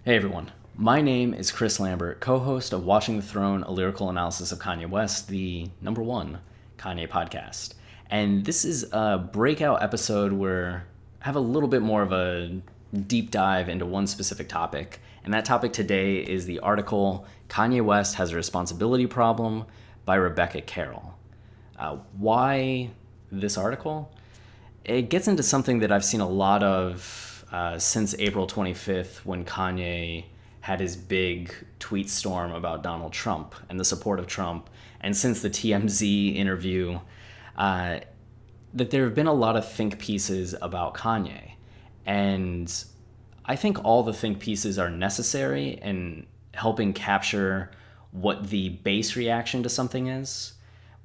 Hey everyone, my name is Chris Lambert, co-host of Watching the Throne, a lyrical analysis of Kanye West, the #1 Kanye podcast. And this is a breakout episode where I have a little bit more of a deep dive into one specific topic. And that topic today is the article, Kanye West Has a Responsibility Problem by Rebecca Carroll. Why this article? It gets into something that I've seen a lot of since April 25th, when Kanye had his big tweet storm about Donald Trump and the support of Trump, and since the TMZ interview, that there have been a lot of think pieces about Kanye. And I think all the think pieces are necessary in helping capture what the base reaction to something is,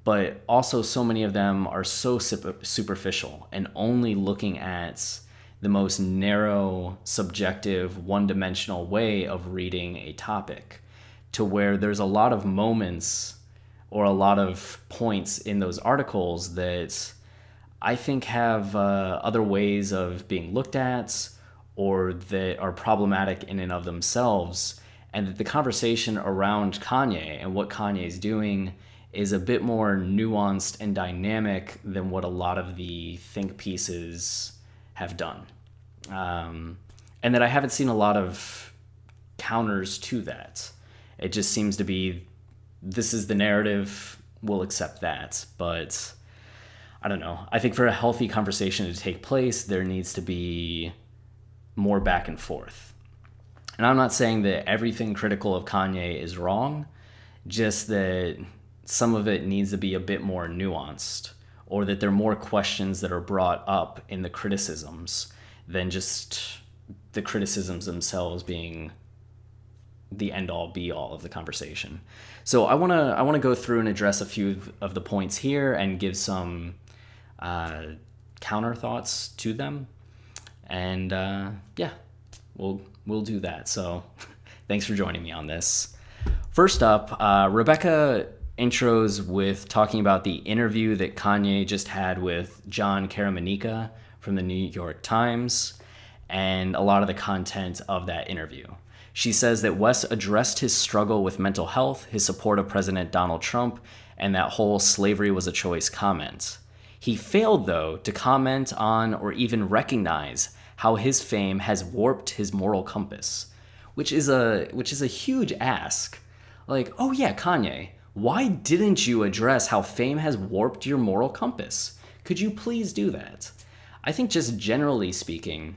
but also so many of them are so superficial and only looking at the most narrow, subjective, one-dimensional way of reading a topic, to where there's a lot of moments or a lot of points in those articles that I think have other ways of being looked at or that are problematic in and of themselves, and that the conversation around Kanye and what Kanye is doing is a bit more nuanced and dynamic than what a lot of the think pieces have done. And that I haven't seen a lot of counters to that. It just seems to be, this is the narrative, we'll accept that. But I don't know. I think for a healthy conversation to take place, there needs to be more back and forth. And I'm not saying that everything critical of Kanye is wrong, just that some of it needs to be a bit more nuanced, or that there are more questions that are brought up in the criticisms than just the criticisms themselves being the end-all be-all of the conversation. So I want to go through and address a few of the points here and give some counter thoughts to them. And we'll do that. So thanks for joining me on this. First up, Rebecca intros with talking about the interview that Kanye just had with John Caramanica from the New York Times and a lot of the content of that interview. She says that West addressed his struggle with mental health, his support of President Donald Trump, and that whole slavery was a choice comment. He failed, though, to comment on or even recognize how his fame has warped his moral compass, which is a huge ask. Like, oh yeah, Kanye, why didn't you address how fame has warped your moral compass? Could you please do that? I think just generally speaking,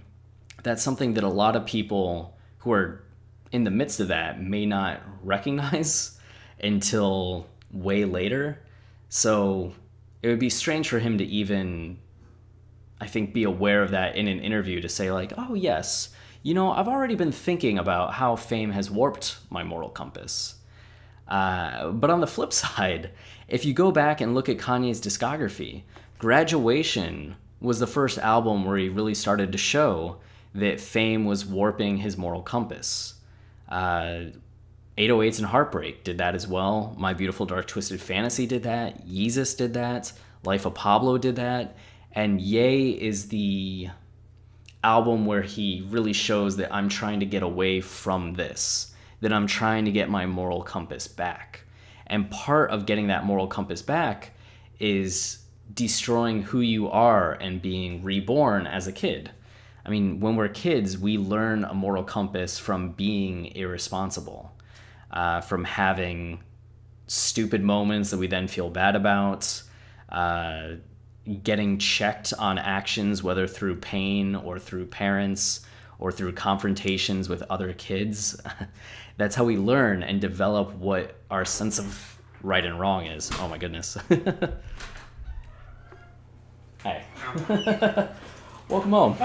that's something that a lot of people who are in the midst of that may not recognize until way later. So it would be strange for him to even, I think, be aware of that in an interview, to say like, oh yes, I've already been thinking about how fame has warped my moral compass. But on the flip side, if you go back and look at Kanye's discography, Graduation was the first album where he really started to show that fame was warping his moral compass. 808s and Heartbreak did that as well. My Beautiful Dark Twisted Fantasy did that. Yeezus did that. Life of Pablo did that. And Ye is the album where he really shows that I'm trying to get away from this, that I'm trying to get my moral compass back. And part of getting that moral compass back is destroying who you are and being reborn as a kid. I mean, when we're kids, we learn a moral compass from being irresponsible, from having stupid moments that we then feel bad about, getting checked on actions, whether through pain or through parents or through confrontations with other kids. That's how we learn and develop what our sense of right and wrong is. Oh my goodness. Hi. Welcome home.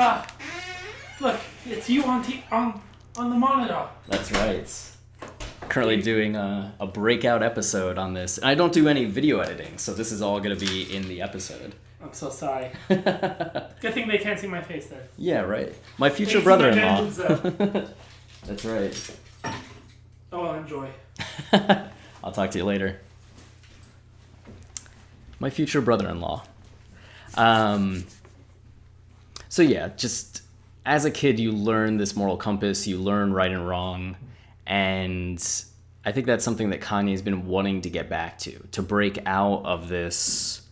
Look, it's you on the monitor. That's right. Currently doing a breakout episode on this. And I don't do any video editing, so this is all going to be in the episode. I'm so sorry. Good thing they can't see my face there. Yeah, right. My future brother-in-law. That's right. Oh, well, enjoy. I'll talk to you later. My future brother-in-law. So yeah, just as a kid, you learn this moral compass, you learn right and wrong, and I think that's something that Kanye's been wanting to get back to break out of this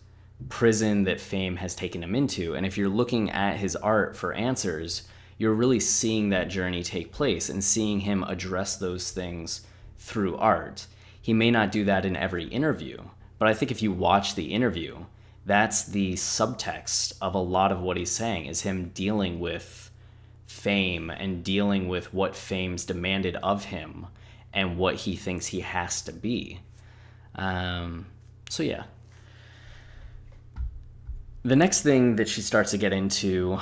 prison that fame has taken him into. And if you're looking at his art for answers, you're really seeing that journey take place and seeing him address those things through art. He may not do that in every interview, but I think if you watch the interview, that's the subtext of a lot of what he's saying, is him dealing with fame and dealing with what fame's demanded of him and what he thinks he has to be. So yeah. The next thing that she starts to get into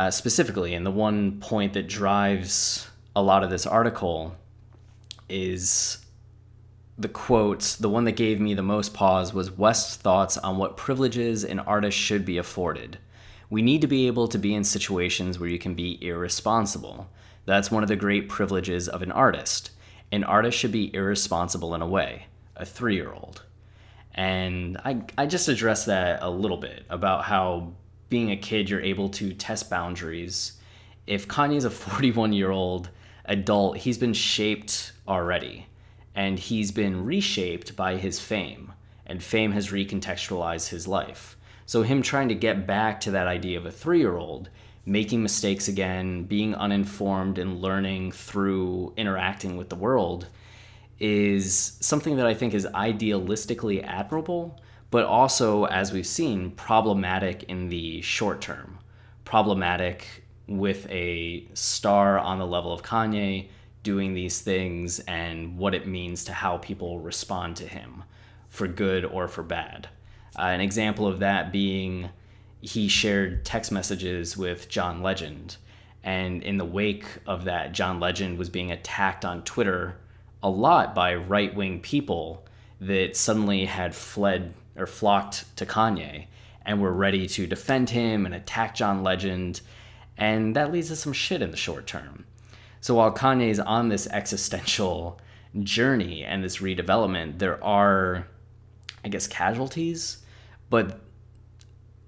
specifically, and the one point that drives a lot of this article, is the quote. The one that gave me the most pause was West's thoughts on what privileges an artist should be afforded. We need to be able to be in situations where you can be irresponsible. That's one of the great privileges of an artist. An artist should be irresponsible in a way. A 3-year-old. And I just addressed that a little bit about how being a kid, you're able to test boundaries. If Kanye's a 41-year-old adult, he's been shaped already. And he's been reshaped by his fame. And fame has recontextualized his life. So him trying to get back to that idea of a 3-year-old, making mistakes again, being uninformed and learning through interacting with the world, is something that I think is idealistically admirable, but also, as we've seen, problematic in the short term. Problematic with a star on the level of Kanye doing these things and what it means to how people respond to him, for good or for bad. An example of that being he shared text messages with John Legend, and in the wake of that, John Legend was being attacked on Twitter a lot by right-wing people that suddenly had fled or flocked to Kanye and were ready to defend him and attack John Legend, and that leads to some shit in the short term. So while Kanye's on this existential journey and this redevelopment, there are, I guess, casualties, but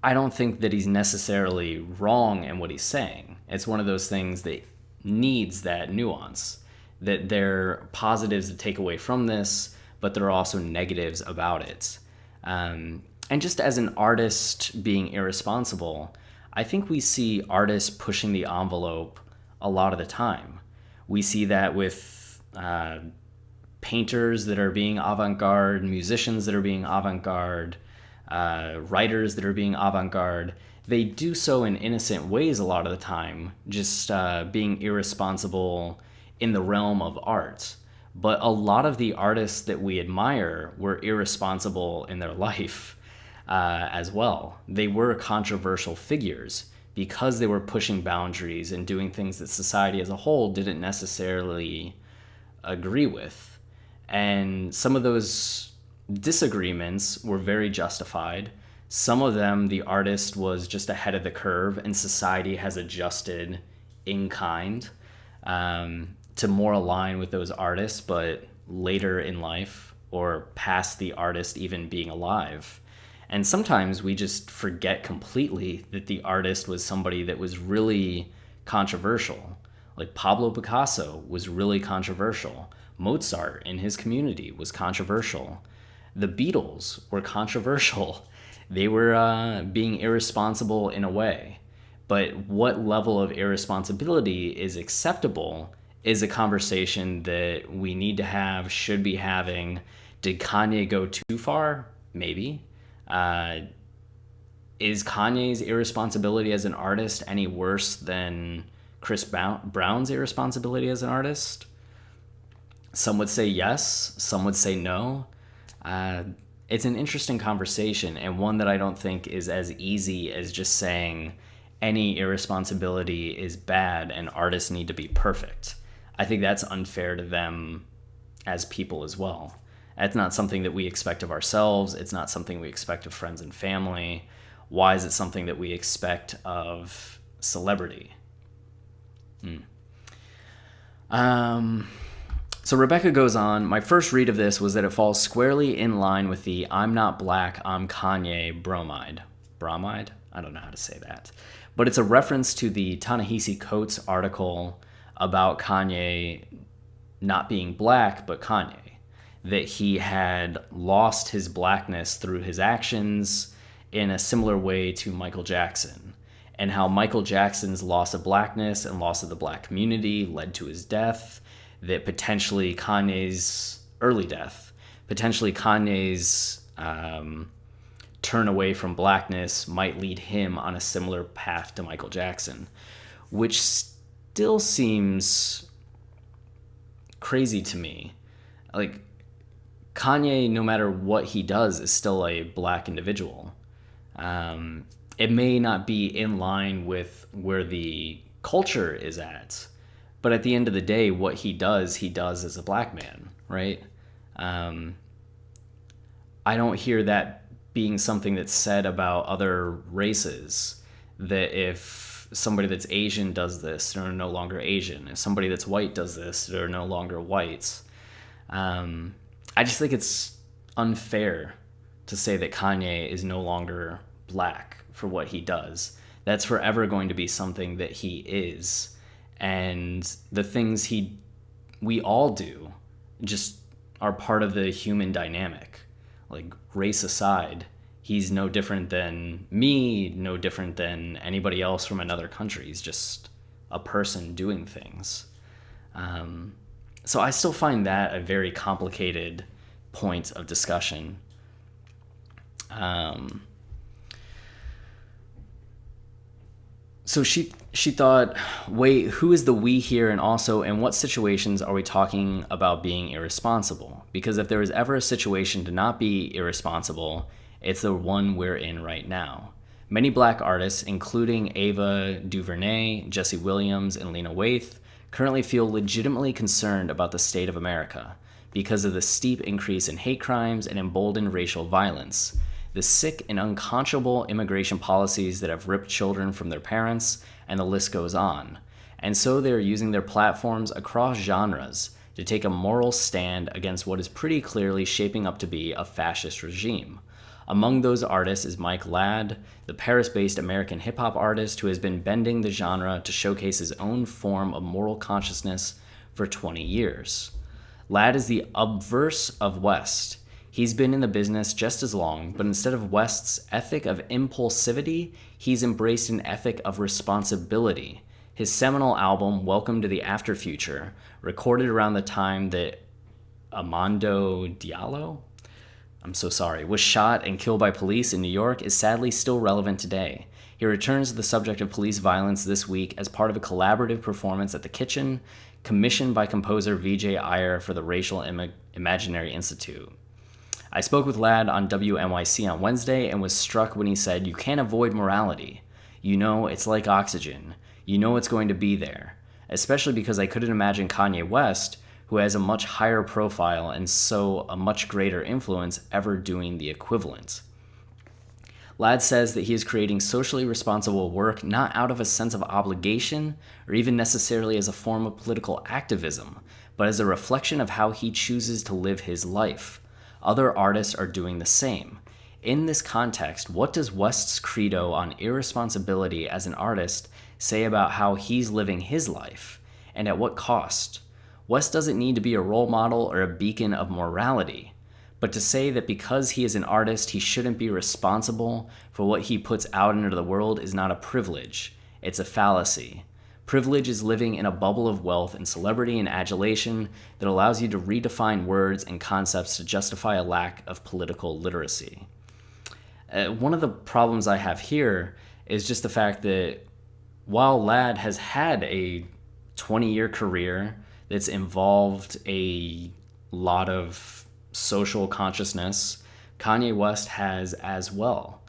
I don't think that he's necessarily wrong in what he's saying. It's one of those things that needs that nuance, that there are positives to take away from this, but there are also negatives about it. And just as an artist being irresponsible, I think we see artists pushing the envelope a lot of the time. We see that with painters that are being avant-garde, musicians that are being avant-garde, writers that are being avant-garde. They do so in innocent ways a lot of the time, just being irresponsible in the realm of art. But a lot of the artists that we admire were irresponsible in their life as well. They were controversial figures because they were pushing boundaries and doing things that society as a whole didn't necessarily agree with. And some of those disagreements were very justified. Some of them, the artist was just ahead of the curve and society has adjusted in kind to more align with those artists, but later in life or past the artist even being alive. And sometimes we just forget completely that the artist was somebody that was really controversial. Like Pablo Picasso was really controversial. Mozart in his community was controversial. The Beatles were controversial. They were being irresponsible in a way. But what level of irresponsibility is acceptable is a conversation that we need to have, should be having. Did Kanye go too far? Maybe. Is Kanye's irresponsibility as an artist any worse than Chris Brown's irresponsibility as an artist? Some would say yes, some would say no. It's an interesting conversation, and one that I don't think is as easy as just saying any irresponsibility is bad and artists need to be perfect. I think that's unfair to them as people as well. That's not something that we expect of ourselves. It's not something we expect of friends and family. Why is it something that we expect of celebrity? So Rebecca goes on, my first read of this was that it falls squarely in line with the I'm not black, I'm Kanye bromide. Bromide? I don't know how to say that. But it's a reference to the Ta-Nehisi Coates article about Kanye not being black, but Kanye. That he had lost his blackness through his actions in a similar way to Michael Jackson. And how Michael Jackson's loss of blackness and loss of the black community led to his death. That potentially Kanye's early death, potentially Kanye's turn away from blackness might lead him on a similar path to Michael Jackson, which still seems crazy to me. Like, Kanye, no matter what he does, is still a black individual. It may not be in line with where the culture is at, but at the end of the day, what he does as a black man, right? I don't hear that being something that's said about other races, that if somebody that's Asian does this, they're no longer Asian. If somebody that's white does this, they're no longer whites. I just think it's unfair to say that Kanye is no longer black for what he does. That's forever going to be something that he is. And the things we all do just are part of the human dynamic. Like, race aside, he's no different than me, no different than anybody else from another country. He's just a person doing things. So I still find that a very complicated point of discussion. So she thought, wait, who is the we here, and also in what situations are we talking about being irresponsible? Because if there is ever a situation to not be irresponsible, it's the one we're in right now. Many black artists, including Ava DuVernay, Jesse Williams, and Lena Waithe, currently feel legitimately concerned about the state of America because of the steep increase in hate crimes and emboldened racial violence, the sick and unconscionable immigration policies that have ripped children from their parents, and the list goes on. And so they're using their platforms across genres to take a moral stand against what is pretty clearly shaping up to be a fascist regime. Among those artists is Mike Ladd, the Paris-based American hip-hop artist who has been bending the genre to showcase his own form of moral consciousness for 20 years. Ladd is the obverse of West. He's been in the business just as long, but instead of West's ethic of impulsivity, he's embraced an ethic of responsibility. His seminal album, Welcome to the Afterfuture, recorded around the time that Armando Diallo, was shot and killed by police in New York, is sadly still relevant today. He returns to the subject of police violence this week as part of a collaborative performance at the Kitchen, commissioned by composer Vijay Iyer for the Racial Imaginary Institute. I spoke with Ladd on WNYC on Wednesday and was struck when he said, "You can't avoid morality. You know, it's like oxygen. You know it's going to be there." Especially because I couldn't imagine Kanye West, who has a much higher profile and so a much greater influence, ever doing the equivalent. Ladd says that he is creating socially responsible work not out of a sense of obligation or even necessarily as a form of political activism, but as a reflection of how he chooses to live his life. Other artists are doing the same. In this context, what does West's credo on irresponsibility as an artist say about how he's living his life, and at what cost? West doesn't need to be a role model or a beacon of morality, but to say that because he is an artist, he shouldn't be responsible for what he puts out into the world is not a privilege. It's a fallacy. Privilege is living in a bubble of wealth and celebrity and adulation that allows you to redefine words and concepts to justify a lack of political literacy. One of the problems I have here is just the fact that while Ladd has had a 20-year career that's involved a lot of social consciousness, Kanye West has as well.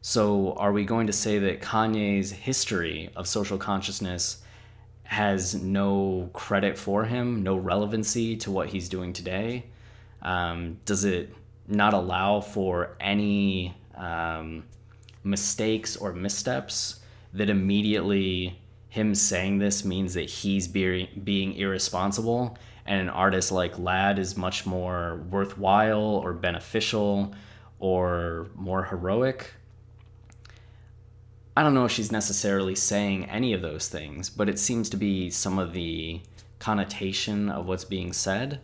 So are we going to say that Kanye's history of social consciousness has no credit for him, no relevancy to what he's doing today? Does it not allow for any mistakes or missteps that immediately him saying this means that he's being irresponsible, and an artist like Ladd is much more worthwhile or beneficial or more heroic? I don't know if she's necessarily saying any of those things, but it seems to be some of the connotation of what's being said,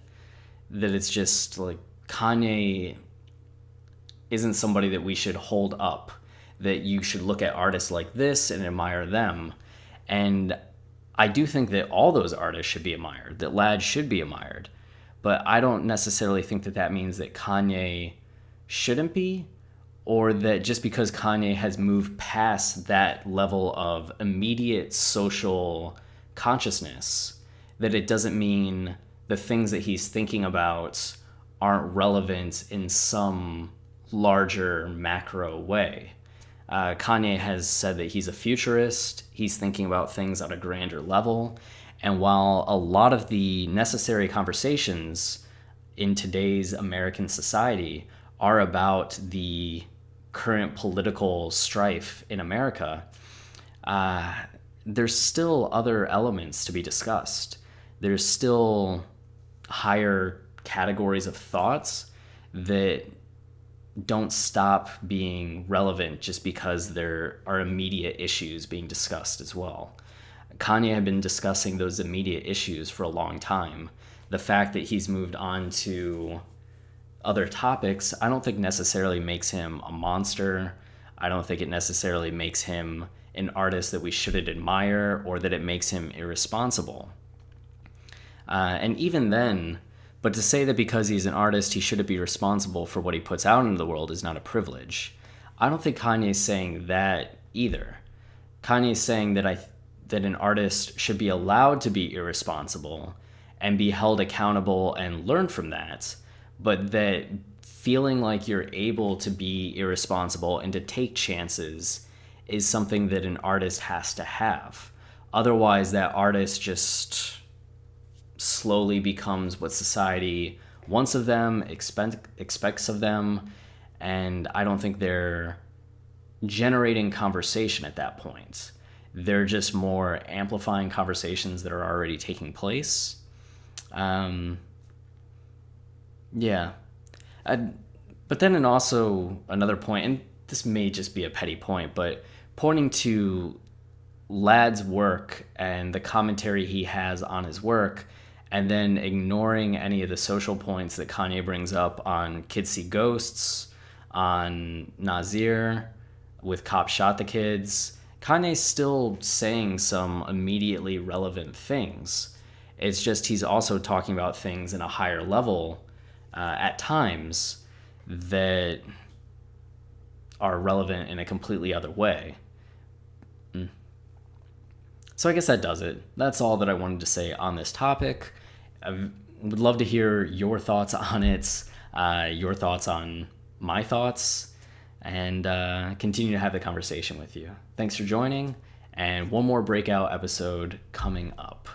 that it's just like Kanye isn't somebody that we should hold up, that you should look at artists like this and admire them. And I do think that all those artists should be admired, that Lad should be admired. But I don't necessarily think that that means that Kanye shouldn't be, or that just because Kanye has moved past that level of immediate social consciousness, that it doesn't mean the things that he's thinking about aren't relevant in some larger macro way. Kanye has said that he's a futurist. He's thinking about things at a grander level. And while a lot of the necessary conversations in today's American society are about the current political strife in America, there's still other elements to be discussed. There's still higher categories of thoughts that don't stop being relevant just because there are immediate issues being discussed as well. Kanye had been discussing those immediate issues for a long time. The fact that he's moved on to other topics, I don't think necessarily makes him a monster. I don't think it necessarily makes him an artist that we shouldn't admire, or that it makes him irresponsible. And even then, but to say that because he's an artist, he shouldn't be responsible for what he puts out into the world is not a privilege. I don't think Kanye's saying that either. Kanye's saying that that an artist should be allowed to be irresponsible and be held accountable and learn from that, but that feeling like you're able to be irresponsible and to take chances is something that an artist has to have. Otherwise, that artist just slowly becomes what society wants of them, expects of them, and I don't think they're generating conversation at that point. They're just more amplifying conversations that are already taking place. Yeah. But then, and also another point, and this may just be a petty point, but pointing to Lad's work and the commentary he has on his work, and then ignoring any of the social points that Kanye brings up on Kids See Ghosts, on Nasir, with Cop Shot the Kids. Kanye's still saying some immediately relevant things. It's just he's also talking about things in a higher level at times that are relevant in a completely other way. So I guess that does it. That's all that I wanted to say on this topic. I would love to hear your thoughts on it, your thoughts on my thoughts, and continue to have the conversation with you. Thanks for joining, and one more breakout episode coming up.